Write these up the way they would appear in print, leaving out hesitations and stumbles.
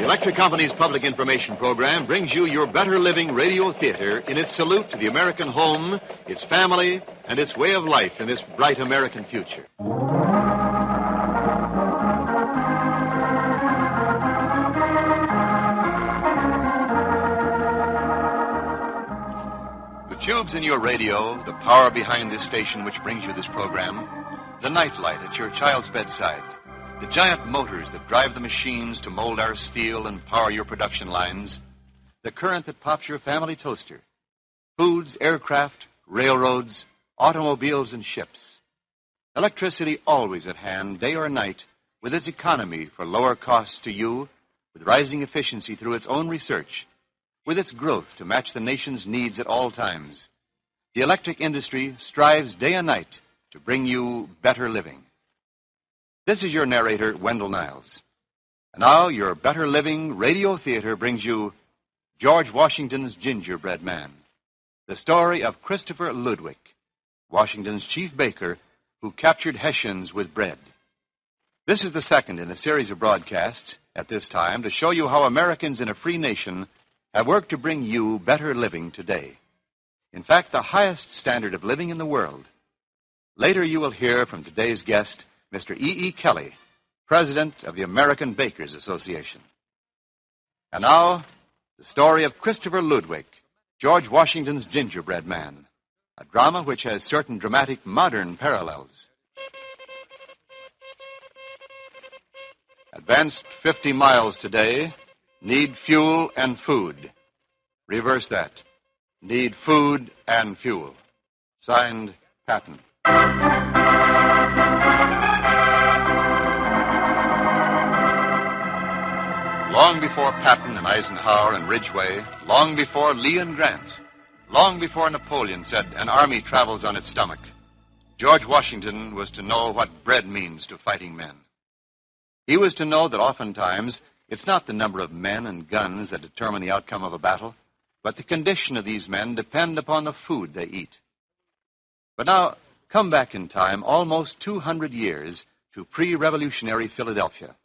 The Electric Company's public information program brings you your Better Living Radio Theater in its salute to the American home, its family, and its way of life in this bright American future. The tubes in your radio, the power behind this station which brings you this program, the nightlight at your child's bedside, the giant motors that drive the machines to mold our steel and power your production lines, the current that pops your family toaster, foods, aircraft, railroads, automobiles, and ships. Electricity always at hand, day or night, with its economy for lower costs to you, with rising efficiency through its own research, with its growth to match the nation's needs at all times. The electric industry strives day and night to bring you better living. This is your narrator, Wendell Niles. And now, your Better Living Radio Theater brings you George Washington's Gingerbread Man, the story of Christopher Ludwig, Washington's chief baker who captured Hessians with bread. This is the second in a series of broadcasts at this time to show you how Americans in a free nation have worked to bring you better living today. In fact, the highest standard of living in the world. Later you will hear from today's guest, Mr. E. E. Kelly, President of the American Bakers Association. And now, the story of Christopher Ludwig, George Washington's Gingerbread Man, a drama which has certain dramatic modern parallels. Advanced 50 miles today, need fuel and food. Reverse that. Need food and fuel. Signed, Patton. Long before Patton and Eisenhower and Ridgway, long before Lee and Grant, long before Napoleon said an army travels on its stomach, George Washington was to know what bread means to fighting men. He was to know that oftentimes it's not the number of men and guns that determine the outcome of a battle, but the condition of these men depend upon the food they eat. But now, come back in time almost 200 years to pre-revolutionary Philadelphia.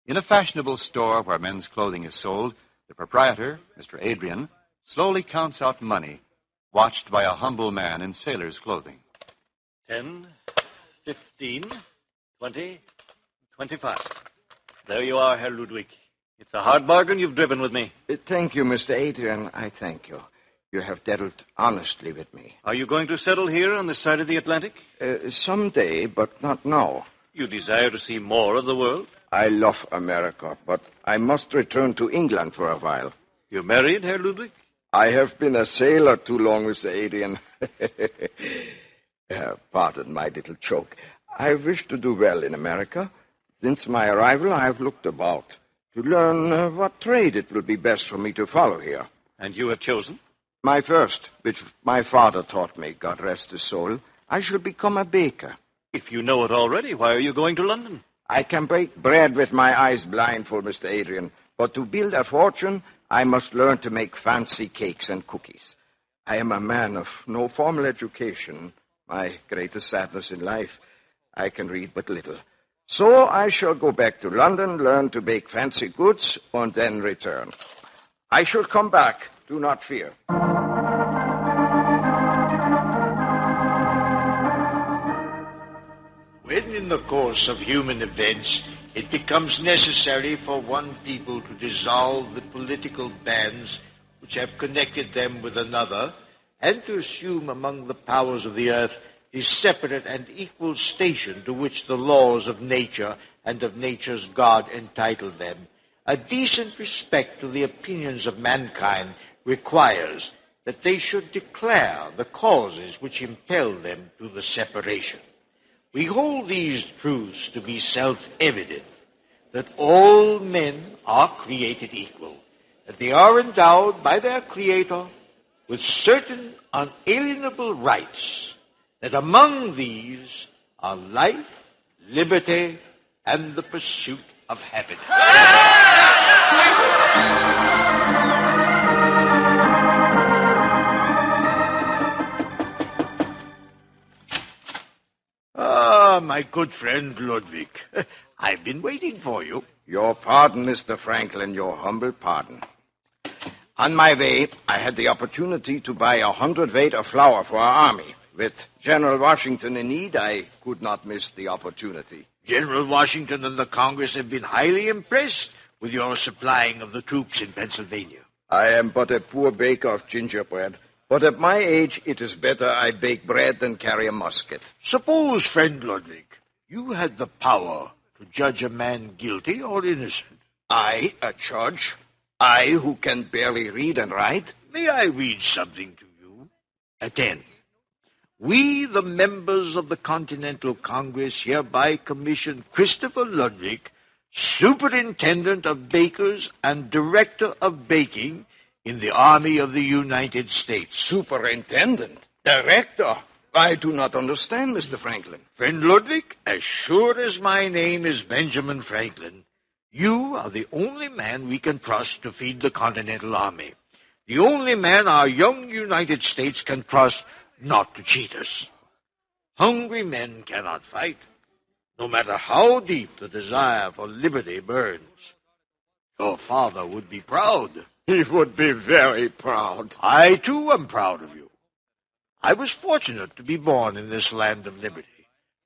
In a fashionable store where men's clothing is sold, the proprietor, Mr. Adrian, slowly counts out money, watched by a humble man in sailor's clothing. 10, 15, 20, 25. There you are, Herr Ludwig. It's a hard bargain you've driven with me. Thank you, Mr. Adrian. I thank you. You have dealt honestly with me. Are you going to settle here on this side of the Atlantic? Someday, but not now. You desire to see more of the world? I love America, but I must return to England for a while. You married, Herr Ludwig? I have been a sailor too long, Mr. Adrian. Pardon my little joke. I wish to do well in America. Since my arrival, I have looked about to learn what trade it will be best for me to follow here. And you have chosen? My first, which my father taught me, God rest his soul. I shall become a baker. If you know it already, why are you going to London? I can bake bread with my eyes blindfold, Mr. Adrian. But to build a fortune, I must learn to make fancy cakes and cookies. I am a man of no formal education. My greatest sadness in life, I can read but little. So I shall go back to London, learn to bake fancy goods, and then return. I shall come back. Do not fear. When in the course of human events it becomes necessary for one people to dissolve the political bands which have connected them with another, and to assume among the powers of the earth the separate and equal station to which the laws of nature and of nature's God entitle them, a decent respect to the opinions of mankind requires that they should declare the causes which impel them to the separation. We hold these truths to be self-evident, that all men are created equal, that they are endowed by their Creator with certain unalienable rights, that among these are life, liberty, and the pursuit of happiness. my good friend Ludwig. I've been waiting for you. Your pardon, Mr. Franklin, your humble pardon. On my way, I had the opportunity to buy 100 weight of flour for our army. With General Washington in need, I could not miss the opportunity. General Washington and the Congress have been highly impressed with your supplying of the troops in Pennsylvania. I am but a poor baker of gingerbread, but at my age it is better I bake bread than carry a musket. Suppose, friend Ludwig, you had the power to judge a man guilty or innocent. I, a judge? I, who can barely read and write? May I read something to you? Attend. We, the members of the Continental Congress, hereby commission Christopher Ludwig, Superintendent of Bakers and Director of Baking in the Army of the United States. Superintendent? Director? I do not understand, Mr. Franklin. Friend Ludwig, as sure as my name is Benjamin Franklin, you are the only man we can trust to feed the Continental Army. The only man our young United States can trust not to cheat us. Hungry men cannot fight, no matter how deep the desire for liberty burns. Your father would be proud. He would be very proud. I, too, am proud of you. I was fortunate to be born in this land of liberty.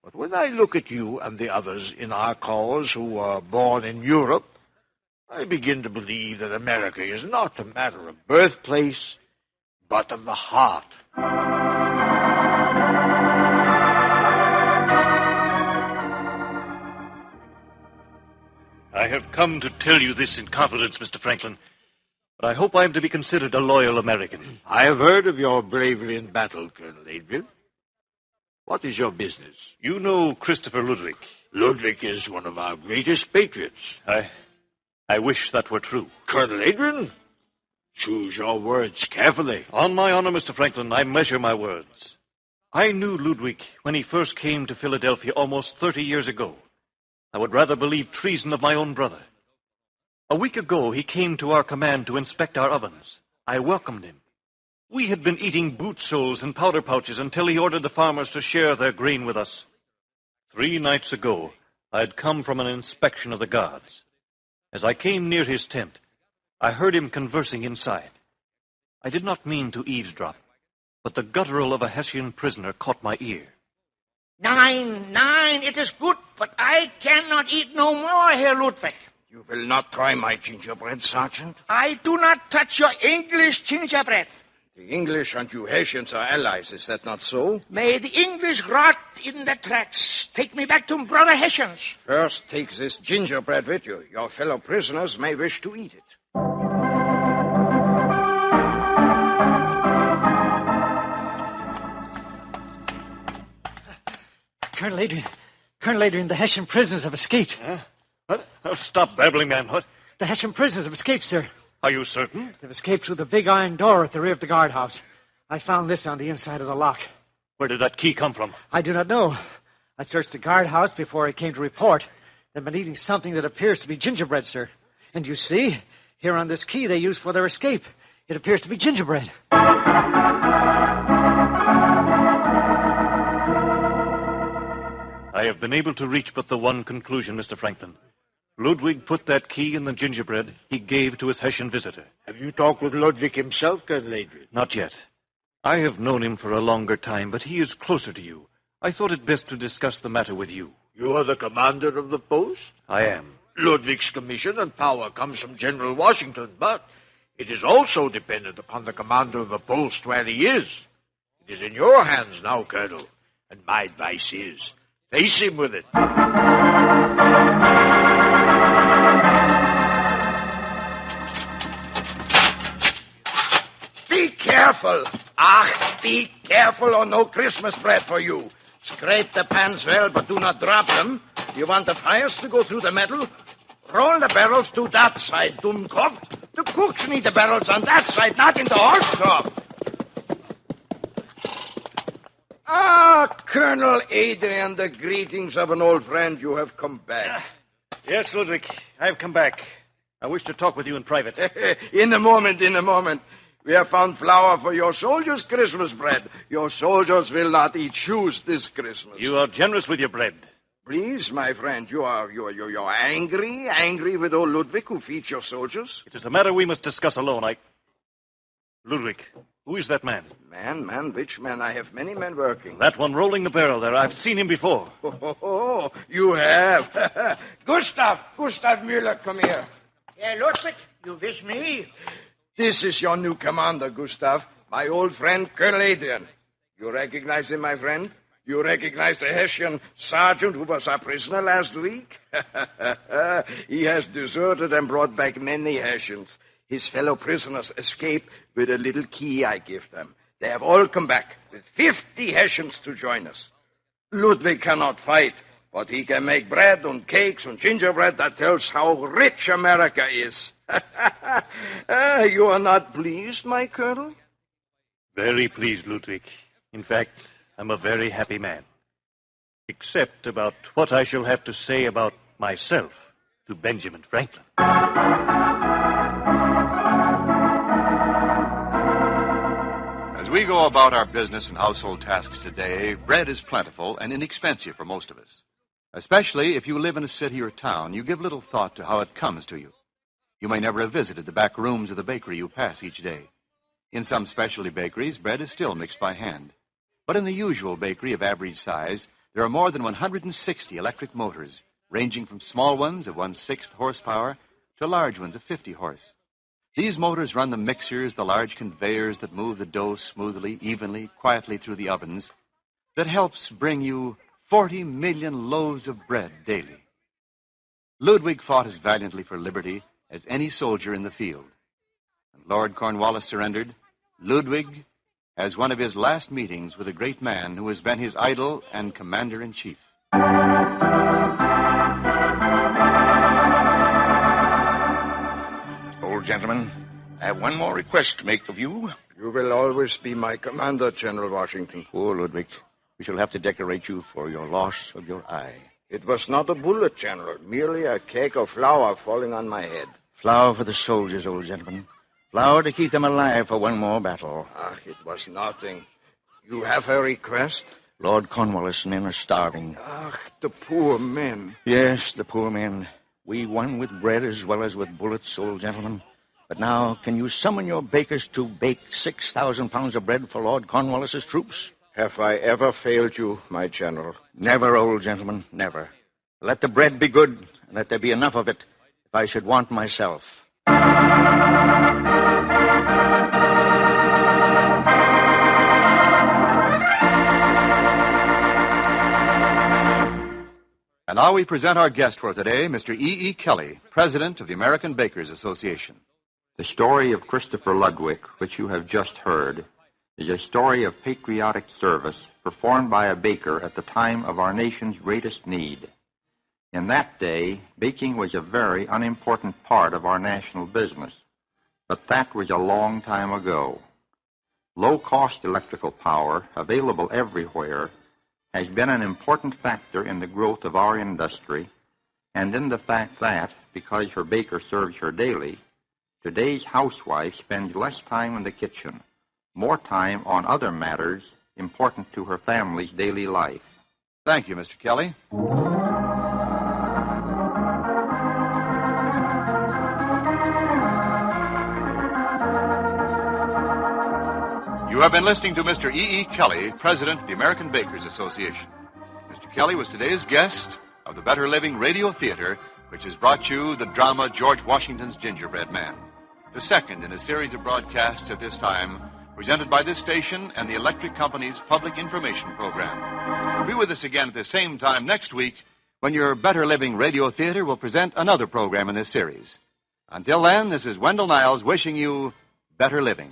But when I look at you and the others in our cause who are born in Europe, I begin to believe that America is not a matter of birthplace, but of the heart. I have come to tell you this in confidence, Mr. Franklin, but I hope I am to be considered a loyal American. I have heard of your bravery in battle, Colonel Adrian. What is your business? You know Christopher Ludwig. Ludwig is one of our greatest patriots. I wish that were true. Colonel Adrian, choose your words carefully. On my honor, Mr. Franklin, I measure my words. I knew Ludwig when he first came to Philadelphia almost 30 years ago. I would rather believe treason of my own brother. A week ago, he came to our command to inspect our ovens. I welcomed him. We had been eating boot soles and powder pouches until he ordered the farmers to share their grain with us. 3 nights ago, I had come from an inspection of the guards. As I came near his tent, I heard him conversing inside. I did not mean to eavesdrop, but the guttural of a Hessian prisoner caught my ear. Nein, it is good, but I cannot eat no more, Herr Ludwig. You will not try my gingerbread, Sergeant? I do not touch your English gingerbread. The English and you Hessians are allies, is that not so? May the English rot in the tracks. Take me back to brother Hessians. First, take this gingerbread with you. Your fellow prisoners may wish to eat it. Colonel Adrian, the Hessian prisoners have escaped. What? Oh, stop babbling, man. What? The Hessian prisoners have escaped, sir. Are you certain? They've escaped through the big iron door at the rear of the guardhouse. I found this on the inside of the lock. Where did that key come from? I do not know. I searched the guardhouse before I came to report. They've been eating something that appears to be gingerbread, sir. And you see, here on this key they used for their escape, it appears to be gingerbread. I have been able to reach but the one conclusion, Mr. Franklin. Ludwig put that key in the gingerbread he gave to his Hessian visitor. Have you talked with Ludwig himself, Colonel Adrian? Not yet. I have known him for a longer time, but he is closer to you. I thought it best to discuss the matter with you. You are the commander of the post? I am. Ludwig's commission and power comes from General Washington, but it is also dependent upon the commander of the post where he is. It is in your hands now, Colonel, and my advice is, face him with it. Be careful. Be careful or no Christmas bread for you. Scrape the pans well, but do not drop them. You want the fires to go through the metal? Roll the barrels to that side, Dummkopf. The cooks need the barrels on that side, not in the horse trough. Colonel Adrian, the greetings of an old friend. You have come back. Yes, Ludwig, I have come back. I wish to talk with you in private. In a moment. We have found flour for your soldiers' Christmas bread. Your soldiers will not eat shoes this Christmas. You are generous with your bread. Please, my friend, you're angry with old Ludwig who feeds your soldiers? It is a matter we must discuss alone. Ludwig, who is that man? Man, which man? I have many men working. That one rolling the barrel there. I've seen him before. Oh, you have. Gustav Müller, come here. Yeah, Ludwig, you wish me? This is your new commander, Gustav. My old friend, Colonel Adrian. You recognize him, my friend? You recognize the Hessian sergeant who was our prisoner last week? He has deserted and brought back many Hessians. His fellow prisoners escaped with a little key I give them. They have all come back with 50 Hessians to join us. Ludwig cannot fight, but he can make bread and cakes and gingerbread that tells how rich America is. You are not pleased, my colonel? Very pleased, Ludwig. In fact, I'm a very happy man. Except about what I shall have to say about myself to Benjamin Franklin. As we go about our business and household tasks today, bread is plentiful and inexpensive for most of us. Especially if you live in a city or town, you give little thought to how it comes to you. You may never have visited the back rooms of the bakery you pass each day. In some specialty bakeries, bread is still mixed by hand. But in the usual bakery of average size, there are more than 160 electric motors, ranging from small ones of 1/6 horsepower to large ones of 50 horse. These motors run the mixers, the large conveyors that move the dough smoothly, evenly, quietly through the ovens, that helps bring you 40 million loaves of bread daily. Ludwig fought as valiantly for liberty as any soldier in the field. And Lord Cornwallis surrendered. Ludwig has one of his last meetings with a great man who has been his idol and commander-in-chief. Old gentleman, I have one more request to make of you. You will always be my commander, General Washington. Poor Ludwig, we shall have to decorate you for your loss of your eye. It was not a bullet, General, merely a cake of flour falling on my head. Flour for the soldiers, old gentleman. Flour to keep them alive for one more battle. It was nothing. You have a request? Lord Cornwallis' men are starving. The poor men. Yes, the poor men. We won with bread as well as with bullets, old gentleman. But now, can you summon your bakers to bake 6,000 pounds of bread for Lord Cornwallis' troops? Have I ever failed you, my general? Never, old gentleman, never. Let the bread be good, and let there be enough of it if I should want myself. And now we present our guest for today, Mr. E. Kelly, President of the American Bakers Association. The story of Christopher Ludwig, which you have just heard, is a story of patriotic service performed by a baker at the time of our nation's greatest need. In that day, baking was a very unimportant part of our national business, but that was a long time ago. Low-cost electrical power, available everywhere, has been an important factor in the growth of our industry, and in the fact that, because her baker serves her daily, today's housewife spends less time in the kitchen, more time on other matters important to her family's daily life. Thank you, Mr. Kelly. You have been listening to Mr. E. Kelly, President of the American Bakers Association. Mr. Kelly was today's guest of the Better Living Radio Theater, which has brought you the drama George Washington's Gingerbread Man, the second in a series of broadcasts at this time, presented by this station and the Electric Company's Public Information Program. Be with us again at the same time next week when your Better Living Radio Theater will present another program in this series. Until then, this is Wendell Niles wishing you better living.